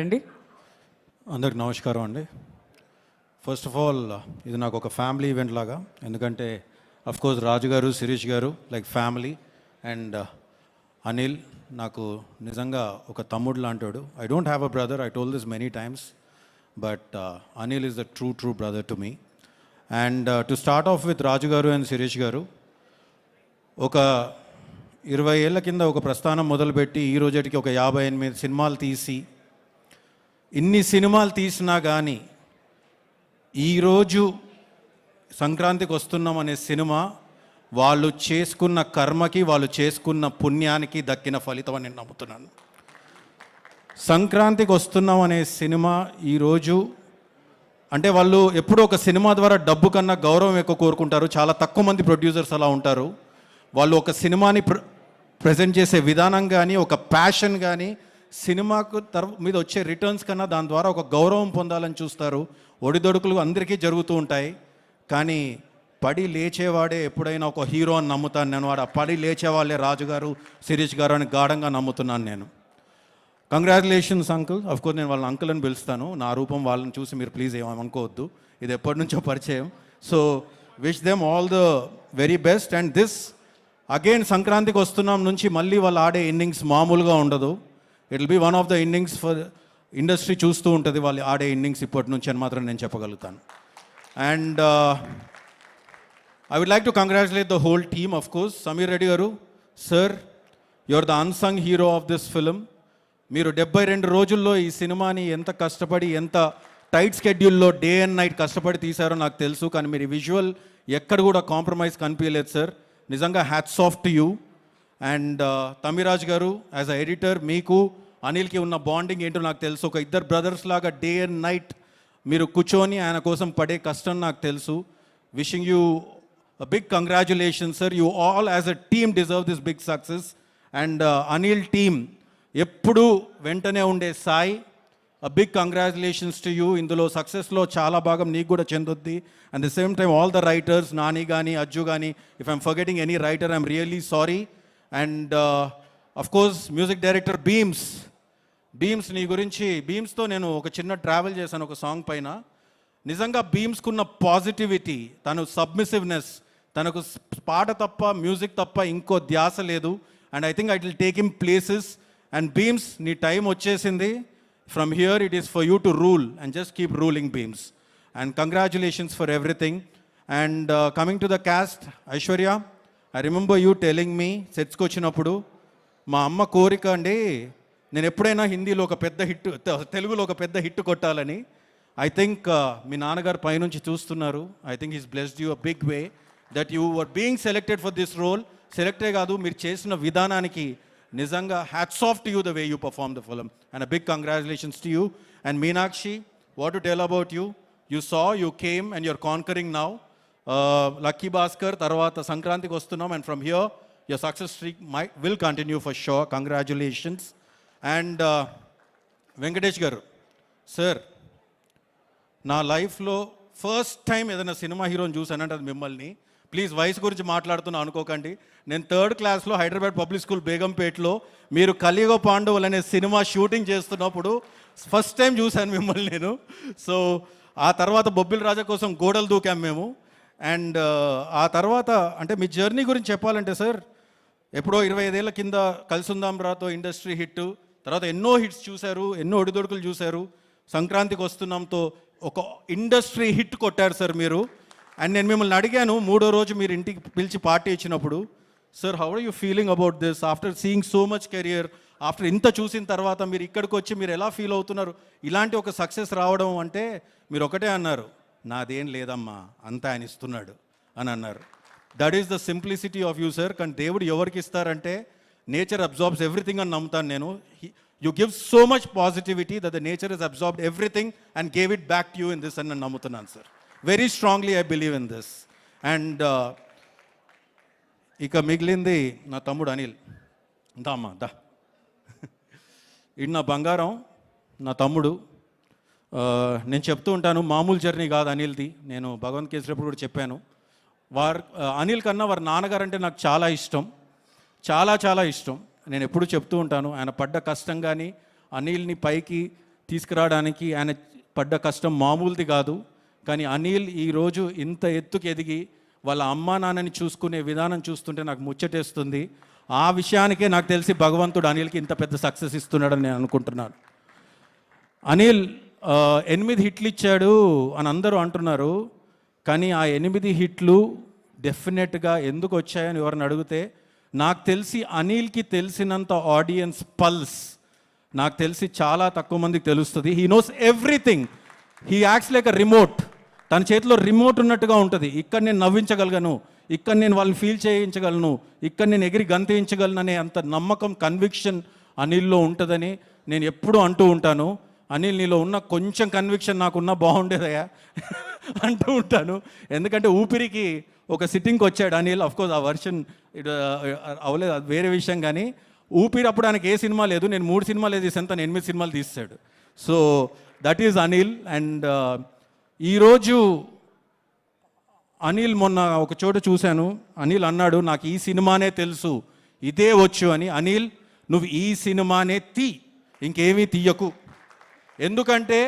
అండి. అందరికి నమస్కారం అండి. ఫస్ట్ ఆఫ్ ఆల్ ఇది నాకు ఒక ఫ్యామిలీ ఈవెంట్ లాగా, ఎందుకంటే కోర్స్ రాజు గారు, శిరీష్ గారు లైక్ ఫ్యామిలీ, అండ్ అనిల్ నాకు నిజంగా ఒక తమ్ముడు లాంటాడు. I don't have a brother, I told this many times, but Anil is the true brother to me. And to start off with Raju garu and Sirish గారు, ఒక 20 ఏళ్ళ కింద ఒక ప్రస్థానం మొదలుపెట్టి ఈ రోజుకి ఒక 58 సినిమాలు తీసి, ఇన్ని సినిమాలు తీసినా కానీ ఈరోజు సంక్రాంతికి వస్తున్నాం అనే సినిమా వాళ్ళు చేసుకున్న కర్మకి, వాళ్ళు చేసుకున్న పుణ్యానికి దక్కిన ఫలితం అని నేను నమ్ముతున్నాను. సంక్రాంతికి వస్తున్నాం అనే సినిమా ఈరోజు అంటే వాళ్ళు ఎప్పుడూ ఒక సినిమా ద్వారా డబ్బు కన్నా గౌరవం ఎక్కువ కోరుకుంటారు. చాలా తక్కువ మంది ప్రొడ్యూసర్స్ అలా ఉంటారు. వాళ్ళు ఒక సినిమాని ప్రజెంట్ చేసే విధానం కానీ, ఒక ప్యాషన్ కానీ, సినిమాకు మీద వచ్చే రిటర్న్స్ కన్నా దాని ద్వారా ఒక గౌరవం పొందాలని చూస్తారు. ఒడిదొడుకులు అందరికీ జరుగుతూ ఉంటాయి, కానీ పడి లేచేవాడే ఎప్పుడైనా ఒక హీరో అని నమ్ముతాను నేను. వాడు ఆ పడి లేచేవాళ్ళే రాజు గారు, శిరీష్ గారు అని గాఢంగా నమ్ముతున్నాను నేను. Congratulations uncle. కోర్స్ నేను వాళ్ళని అంకుల్ అని పిలుస్తాను, నా రూపం వాళ్ళని చూసి మీరు ప్లీజ్ ఏమనుకోవద్దు, ఇది ఎప్పటి నుంచో పరిచయం. So wish them all the very best. And this again సంక్రాంతికి వస్తున్నాం నుంచి మళ్ళీ వాళ్ళు ఆడే ఇన్నింగ్స్ మామూలుగా ఉండదు. It will be one of the innings for industry చూస్తూ ఉంటుంది వాళ్ళు ఆడే ఇన్నింగ్స్ ఇప్పటి నుంచి అని మాత్రం నేను చెప్పగలుగుతాను. And I would like to congratulate the whole team. Of course Sameer Reddy garu, sir, you are the unsung hero of this film. మీరు 72 రోజుల్లో ఈ సినిమాని ఎంత కష్టపడి, ఎంత టైట్ స్కెడ్యూల్లో డే అండ్ నైట్ కష్టపడి తీశారో నాకు తెలుసు, కానీ మీరు విజువల్ ఎక్కడ కూడా కాంప్రమైజ్ కనిపించలేదు సార్. నిజంగా hats off to you. And Tamiraj గారు, యాజ్ అ ఎడిటర్, మీకు అనిల్కి ఉన్న బాండింగ్ ఏంటో నాకు తెలుసు. ఒక ఇద్దరు బ్రదర్స్ లాగా డే అండ్ నైట్ మీరు కూర్చొని ఆయన కోసం పడే కష్టం నాకు తెలుసు. Wishing you big congratulations sir. You all as a team deserve this big success. And Anil team ఎప్పుడూ వెంటనే ఉండే Sai, big congratulations to you. ఇందులో సక్సెస్లో చాలా భాగం నీకు కూడా చెందుద్ది. And the same time all the writers, Nani కానీ, అజ్జు కానీ, if I'm forgetting any writer I'm really sorry. And of course music director Bheems నీ గురించి, బీమ్స్తో నేను ఒక చిన్న ట్రావెల్ చేశాను ఒక సాంగ్ పైన. నిజంగా బీమ్స్కున్న పాజిటివిటీ, తను సబ్మిసివ్నెస్, తనకు పాట తప్ప, మ్యూజిక్ తప్ప ఇంకో ధ్యాస లేదు. And I think I will take him places. And Bheems, నీ టైం వచ్చేసింది. From here it is for you to rule and just keep ruling Bheems. And congratulations for everything. And coming to the cast, Aishwarya, I remember you telling me సెట్స్కి వచ్చినప్పుడు, మా అమ్మ కోరిక అండి నేను ఎప్పుడైనా హిందీలో ఒక పెద్ద హిట్, తెలుగులో ఒక పెద్ద హిట్ కొట్టాలని. ఐ థింక్ మీ నాన్నగారు పైనుంచి చూస్తున్నారు. I think is blessed you a big way that you were being selected for this role. సెలెక్టే కాదు, మీరు చేసిన విధానానికి నిజంగా hats off to you the way you perform the film. And a big congratulations to you. And Meenakshi, what to tell about you? You saw, you came and you're conquering now. Lucky Bhaskar తర్వాత సంక్రాంతికి వస్తున్నాం, and from here your success streak will continue for sure. Congratulations. And Venkatesh గారు, sir, నా లైఫ్లో first time ఏదైనా cinema హీరోని చూసానంటే అది మిమ్మల్ని. ప్లీజ్ వయసు గురించి మాట్లాడుతున్నా అనుకోకండి. నేను 3rd క్లాస్లో హైదరాబాద్ పబ్లిక్ స్కూల్ బేగంపేటలో మీరు కలియుగ పాండవులు అనే సినిమా షూటింగ్ చేస్తున్నప్పుడు ఫస్ట్ టైం చూశాను మిమ్మల్ని నేను. సో ఆ తర్వాత బొబ్బిల్ రాజా కోసం గోడలు దూకాం మేము. అండ్ ఆ తర్వాత అంటే మీ జర్నీ గురించి చెప్పాలంటే సార్, ఎప్పుడో 25 ఏళ్ళ కింద కలిసుందాం రాతో ఇండస్ట్రీ హిట్, తర్వాత ఎన్నో హిట్స్ చూశారు, ఎన్నో ఒడిదొడుకులు చూశారు. సంక్రాంతికి వస్తున్నాంతో ఒక ఇండస్ట్రీ హిట్ కొట్టారు సార్ మీరు. అండ్ నేను మిమ్మల్ని అడిగాను 3వ రోజు మీరు ఇంటికి పిలిచి పార్టీ ఇచ్చినప్పుడు, sir how are you feeling about this after seeing so much career, after ఇంత చూసిన తర్వాత మీరు ఇక్కడికి వచ్చి మీరు ఎలా ఫీల్ అవుతున్నారు, ఇలాంటి ఒక సక్సెస్ రావడం అంటే? మీరు ఒకటే అన్నారు, నాదేం లేదమ్మా, అంతా ఆయన ఇస్తున్నాడు అని అన్నారు. That is the simplicity of you sir. కానీ దేవుడు ఎవరికి ఇస్తారంటే నేచర్ అబ్జార్బ్స్ ఎవ్రీథింగ్ అని నమ్ముతాను నేను. You give so much positivity that the nature is absorbed everything and gave it back to you in this అని నేను నమ్ముతున్నాను sir. Very strongly I believe in this. And ఇక మిగిలింది నా తమ్ముడు అనిల్. దా అమ్మా దా, ఇది నా బంగారం, నా తమ్ముడు. నేను చెప్తూ ఉంటాను, మామూలు జర్నీ కాదు అనిల్ది. నేను భగవంత్ కేసరిప్పుడు కూడా చెప్పాను. అనిల్ కన్నా వారి నాన్నగారు అంటే నాకు చాలా ఇష్టం, చాలా చాలా ఇష్టం. నేను ఎప్పుడు చెప్తూ ఉంటాను, ఆయన పడ్డ కష్టం కానీ, అనిల్ని పైకి తీసుకురావడానికి ఆయన పడ్డ కష్టం మామూలుది కాదు. కానీ అనిల్ ఈరోజు ఇంత ఎత్తుకు ఎదిగి వాళ్ళ అమ్మా నాన్నని చూసుకునే విధానం చూస్తుంటే నాకు ముచ్చటేస్తుంది. ఆ విషయానికే నాకు తెలిసి భగవంతుడు అనిల్కి ఇంత పెద్ద సక్సెస్ ఇస్తున్నాడని నేను అనుకుంటున్నాను. అనిల్ 8 హిట్లు ఇచ్చాడు అని అందరూ అంటున్నారు. కానీ ఆ 8 హిట్లు డెఫినెట్గా ఎందుకు వచ్చాయని ఎవరిని అడిగితే నాకు తెలిసి అనిల్కి తెలిసినంత ఆడియన్స్ పల్స్ నాకు తెలిసి చాలా తక్కువ మందికి తెలుస్తుంది. He knows everything. He acts like a remote. తన చేతిలో రిమోట్ ఉన్నట్టుగా ఉంటుంది. ఇక్కడ నేను నవ్వించగలను, ఇక్కడ నేను వాళ్ళని ఫీల్ చేయించగలను, ఇక్కడ నేను ఎగిరి గంతేయించగలను అనే అంత నమ్మకం, కన్విక్షన్ అనిల్లో ఉంటుందని నేను ఎప్పుడూ అంటూ ఉంటాను. అనిల్, నీలో ఉన్న కొంచెం కన్విక్షన్ నాకున్నా బాగుండేదయ్యా అంటూ ఉంటాను. ఎందుకంటే ఊపిరికి ఒక సిట్టింగ్కి వచ్చాడు అనిల్. అఫ్కోర్స్ ఆ వర్షన్ అవ్వలేదు, అది వేరే విషయం. కానీ ఊపిరి అప్పుడు ఆయనకి ఏ సినిమా లేదు. నేను 3 సినిమాలు తీసాను, తను 8 సినిమాలు తీస్తాడు. So that is Anil. And ఈరోజు అనిల్ మొన్న ఒక చోట చూశాను. అనిల్ అన్నాడు, నాకు ఈ సినిమానే తెలుసు, ఇదే వచ్చు అని. అనిల్, నువ్వు ఈ సినిమానే ఇంకేమీ తీయకు. ఎందుకంటే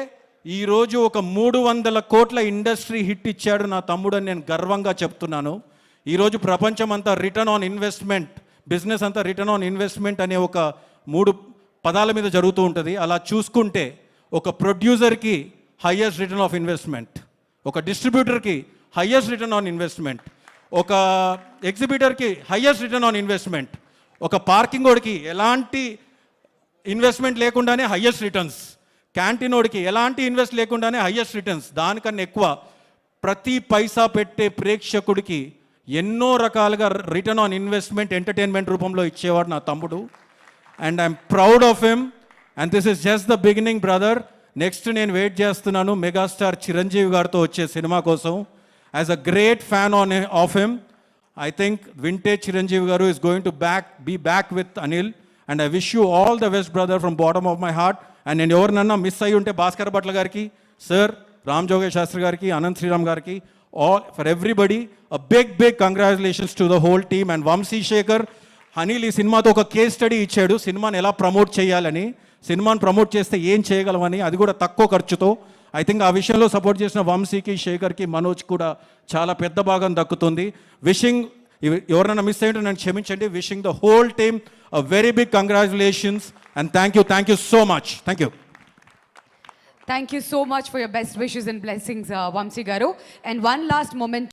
ఈరోజు ఒక 300 కోట్ల ఇండస్ట్రీ హిట్ ఇచ్చాడు నా తమ్ముడు అని నేను గర్వంగా చెప్తున్నాను. ఈరోజు ప్రపంచం అంతా రిటర్న్ ఆన్ ఇన్వెస్ట్మెంట్, బిజినెస్ అంతా రిటర్న్ ఆన్ ఇన్వెస్ట్మెంట్ అనే ఒక 3 పదాల మీద జరుగుతూ ఉంటుంది. అలా చూసుకుంటే ఒక ప్రొడ్యూసర్కి హయ్యెస్ట్ రిటర్న్ ఆఫ్ ఇన్వెస్ట్మెంట్, ఒక డిస్ట్రిబ్యూటర్కి హయ్యెస్ట్ రిటర్న్ ఆన్ ఇన్వెస్ట్మెంట్, ఒక ఎగ్జిబిటర్కి హయ్యెస్ట్ రిటర్న్ ఆన్ ఇన్వెస్ట్మెంట్, ఒక పార్కింగ్ వాడికి ఎలాంటి ఇన్వెస్ట్మెంట్ లేకుండానే హయ్యెస్ట్ రిటర్న్స్, క్యాంటీన్ వాడికి ఎలాంటి ఇన్వెస్ట్ లేకుండానే హయ్యెస్ట్ రిటర్న్స్. దానికన్నా ఎక్కువ ప్రతి పైసా పెట్టే ప్రేక్షకుడికి ఎన్నో రకాలుగా రిటర్న్ ఆన్ ఇన్వెస్ట్మెంట్ ఎంటర్టైన్మెంట్ రూపంలో ఇచ్చేవాడు నా తమ్ముడు. And I'm proud of him. And this is just the beginning brother. Next నేను వెయిట్ చేస్తున్నాను మెగాస్టార్ చిరంజీవి గారితో వచ్చే సినిమా కోసం. As a great fan of him, I think vintage Chiranjeevi garu is going to be back with Anil. And I wish you all the best brother from bottom of my heart. And నేను ఎవరినన్నా miss అయ్యి ఉంటే భాస్కర్ భట్ల గారికి, sir, Ram జోగేష్ Sastry గారికి, అనంత్ శ్రీరామ్ గారికి, all for everybody a big congratulations to the whole team. And Vamsi Shekhar, Anil ఈ సినిమాతో ఒక కేస్ స్టడీ ఇచ్చాడు, సినిమాని ఎలా ప్రమోట్ చేయాలని, సినిమాని ప్రమోట్ చేస్తే ఏం చేయగలమని, అది కూడా తక్కువ ఖర్చుతో. ఐ థింక్ ఆ విషయంలో సపోర్ట్ చేసిన వంశీకి, శేఖర్కి, మనోజ్ కూడా చాలా పెద్ద భాగం దక్కుతుంది. విషింగ్, ఎవరైనా మిస్ అయ్యింటే నన్ను క్షమించండి. Wishing the whole team a very big congratulations and thank you so much. Thank you. Thank you so much for your best wishes and blessings, Vamsi Garu. And one last moment.